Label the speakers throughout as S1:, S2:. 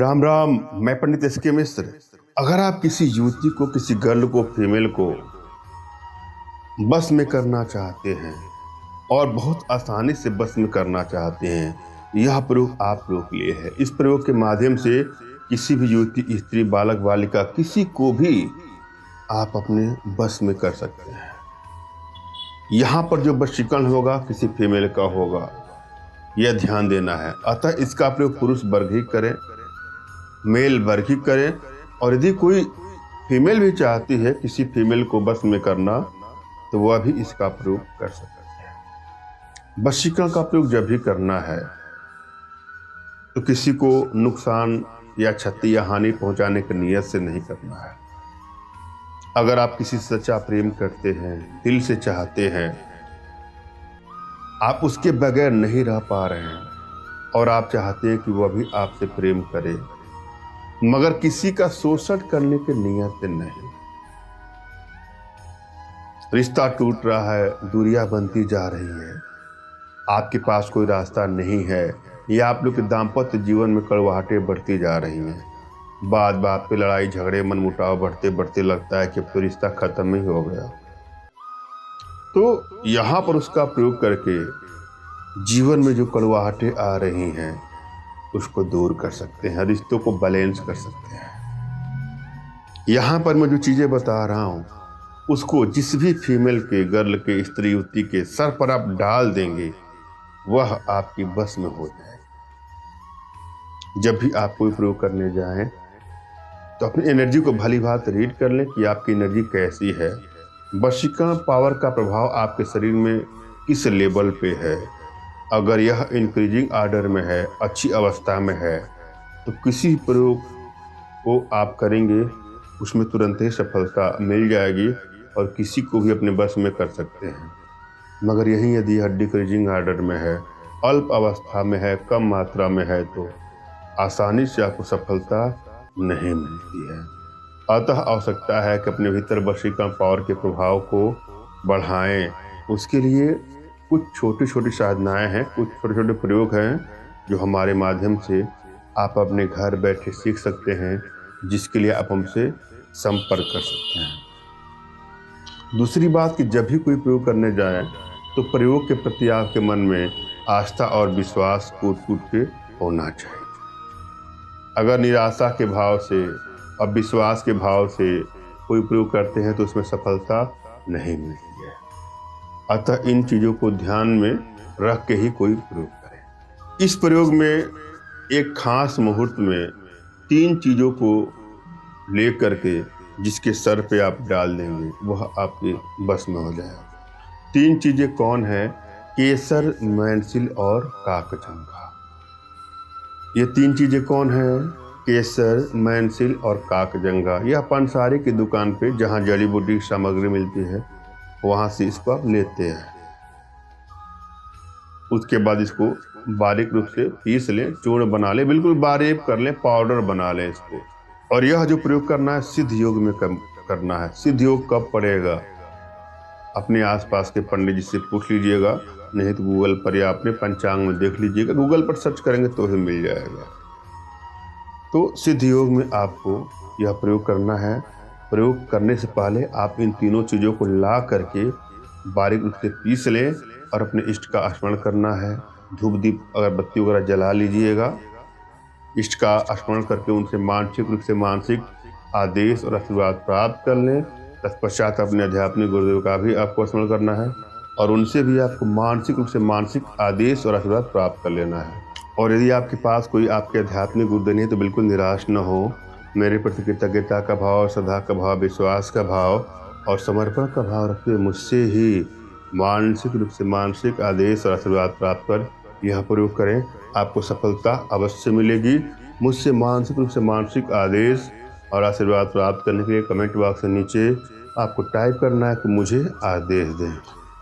S1: राम राम। मैं पंडित एस.के. मिश्र। अगर आप किसी युवती को, किसी गर्ल को, फीमेल को बस में करना चाहते हैं और बहुत आसानी से बस में करना चाहते हैं, यह प्रयोग आप लोगों के लिए है। इस प्रयोग के माध्यम से किसी भी युवती, स्त्री, बालक, बालिका, किसी को भी आप अपने बस में कर सकते हैं। यहाँ पर जो वशीकरण होगा किसी फीमेल का होगा, यह ध्यान देना है। अतः इसका प्रयोग पुरुष वर्ग ही करें, मेल वर्ग ही करें। और यदि कोई फीमेल भी चाहती है किसी फीमेल को बस में करना, तो वह भी इसका प्रयोग कर सकती है। वशीकरण का प्रयोग जब भी करना है तो किसी को नुकसान या क्षति या हानि पहुंचाने की नीयत से नहीं करना है। अगर आप किसी से सच्चा प्रेम करते हैं, दिल से चाहते हैं, आप उसके बगैर नहीं रह पा रहे हैं और आप चाहते हैं कि वह भी आपसे प्रेम करे, मगर किसी का शोषण करने की नीयत से नहीं, रिश्ता टूट रहा है, दूरियां बनती जा रही है, आपके पास कोई रास्ता नहीं है, या आप लोग के दाम्पत्य जीवन में कड़वाहटें बढ़ती जा रही हैं, बात बात पे लड़ाई झगड़े मनमुटाव बढ़ते बढ़ते लगता है कि अब तो रिश्ता खत्म ही हो गया, तो यहाँ पर उसका प्रयोग करके जीवन में जो कड़वाहटें आ रही हैं उसको दूर कर सकते हैं, रिश्तों को बैलेंस कर सकते हैं। यहाँ पर मैं जो चीज़ें बता रहा हूँ उसको जिस भी फीमेल के, गर्ल के, स्त्री युवती के सर पर आप डाल देंगे, वह आपकी बस में हो जाए। जब भी आप कोई प्रयोग करने जाएं तो अपनी एनर्जी को भली भांत रीड कर लें कि आपकी एनर्जी कैसी है, वशीकरण पावर का प्रभाव आपके शरीर में किस लेवल पे है। अगर यह इंक्रीजिंग आर्डर में है, अच्छी अवस्था में है, तो किसी प्रयोग को आप करेंगे उसमें तुरंत ही सफलता मिल जाएगी और किसी को भी अपने बस में कर सकते हैं। मगर यही यदि यह डिक्रीजिंग आर्डर में है, अल्प अवस्था में है, कम मात्रा में है, तो आसानी से आपको सफलता नहीं मिलती है। अतः आवश्यकता है कि अपने भीतर वशीकरण पावर के प्रभाव को बढ़ाएं। उसके लिए कुछ छोटी छोटी साधनाएं हैं, कुछ छोटे छोटे प्रयोग हैं जो हमारे माध्यम से आप अपने घर बैठे सीख सकते हैं, जिसके लिए आप हमसे संपर्क कर सकते हैं। दूसरी बात कि जब भी कोई प्रयोग करने जाएं तो प्रयोग के प्रति आपके मन में आस्था और विश्वास कूट कूट के होना चाहिए। अगर निराशा के भाव से और विश्वास के भाव से कोई प्रयोग करते हैं तो उसमें सफलता नहीं मिलती है। अतः इन चीज़ों को ध्यान में रख के ही कोई प्रयोग करें। इस प्रयोग में एक खास मुहूर्त में 3 चीज़ों को ले करके जिसके सर पे आप डाल देंगे वह आपके बस में हो जाएगा। 3 चीज़ें कौन है? केसर, मैनसिल और काकचंगा। ये 3 चीज़ें कौन है? केसर, मैनसिल और काकजंगा। यह पंसारी की दुकान पे जहाँ जड़ी बूटी की सामग्री मिलती है वहाँ से इसको आप लेते हैं। उसके बाद इसको बारीक रूप से पीस लें, चूर्ण बना लें, बिल्कुल बारीक कर लें, पाउडर बना लें इसको। और यह जो प्रयोग करना है सिद्ध योग में करना है। सिद्ध योग कब पड़ेगा? अपने आसपास के पंडित जी से पूछ लीजिएगा, नहीं तो गूगल पर या अपने पंचांग में देख लीजिएगा। गूगल पर सर्च करेंगे तो ही मिल जाएगा। तो सिद्ध योग में आपको यह प्रयोग करना है। प्रयोग करने से पहले आप इन तीनों चीज़ों को ला करके बारीक रूप से पीस लें और अपने इष्ट का स्मरण करना है। धूप दीप अगरबत्ती वगैरह जला लीजिएगा। इष्ट का स्मरण करके उनसे मानसिक रूप से मानसिक आदेश और आशीर्वाद प्राप्त कर लें। तत्पश्चात अपने आध्यात्मिक गुरुदेव का भी आपको स्मरण करना है और उनसे भी आपको मानसिक रूप से मानसिक आदेश और आशीर्वाद प्राप्त कर लेना है। और यदि आपके पास कोई आपके आध्यात्मिक गुरुदेव नहीं है तो बिल्कुल निराश न हो। मेरे प्रति कृतज्ञता का भाव, श्रद्धा का भाव, विश्वास का भाव और समर्पण का भाव रखते हुए मुझसे ही मानसिक रूप से मानसिक आदेश और आशीर्वाद प्राप्त कर यह प्रयोग करें। आपको सफलता अवश्य मिलेगी। मुझसे मानसिक रूप से मानसिक आदेश और आशीर्वाद प्राप्त करने के लिए कमेंट बॉक्स के नीचे आपको टाइप करना है कि मुझे आदेश दें,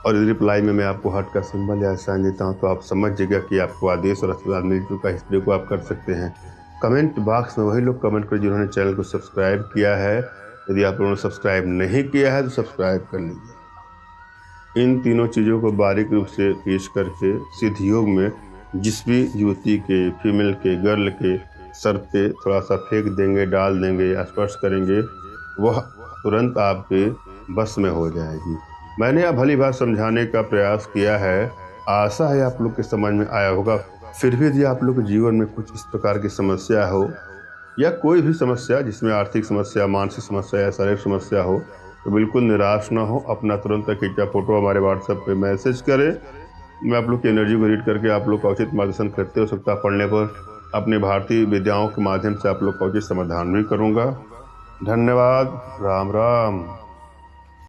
S1: और यदि रिप्लाई में मैं आपको हार्ट का सिंबल या साइन देता हूं तो आप समझ जाइएगा कि आपको आदेश और आशीर्वाद मिल चुका है। इस प्रयोग को आप कर सकते हैं। कमेंट बॉक्स में वही लोग कमेंट करें जिन्होंने चैनल को सब्सक्राइब किया है। यदि आप लोगों ने सब्सक्राइब नहीं किया है तो सब्सक्राइब कर लीजिए। इन तीनों चीज़ों को बारीक रूप से पीस करके सिद्ध योग में जिस भी युवती के, फीमेल के, गर्ल के सर पे थोड़ा सा फेंक देंगे, डाल देंगे या स्पर्श करेंगे, वह तुरंत आपके बस में हो जाएगी। मैंने यह भली बात समझाने का प्रयास किया है, आशा है आप लोग के समझ में आया होगा। फिर भी यदि आप लोग के जीवन में कुछ इस प्रकार की समस्या हो या कोई भी समस्या जिसमें आर्थिक समस्या, मानसिक समस्या या शारीरिक समस्या हो, तो बिल्कुल निराश ना हो। अपना तुरंत खींचा फोटो हमारे व्हाट्सएप पे मैसेज करें। मैं आप लोग की एनर्जी को रीड करके आप लोग का उचित मार्गदर्शन करते हो सकता पड़ने पर अपने भारतीय विद्याओं के माध्यम से आप लोग का उचित समाधान भी करूँगा। धन्यवाद। राम राम।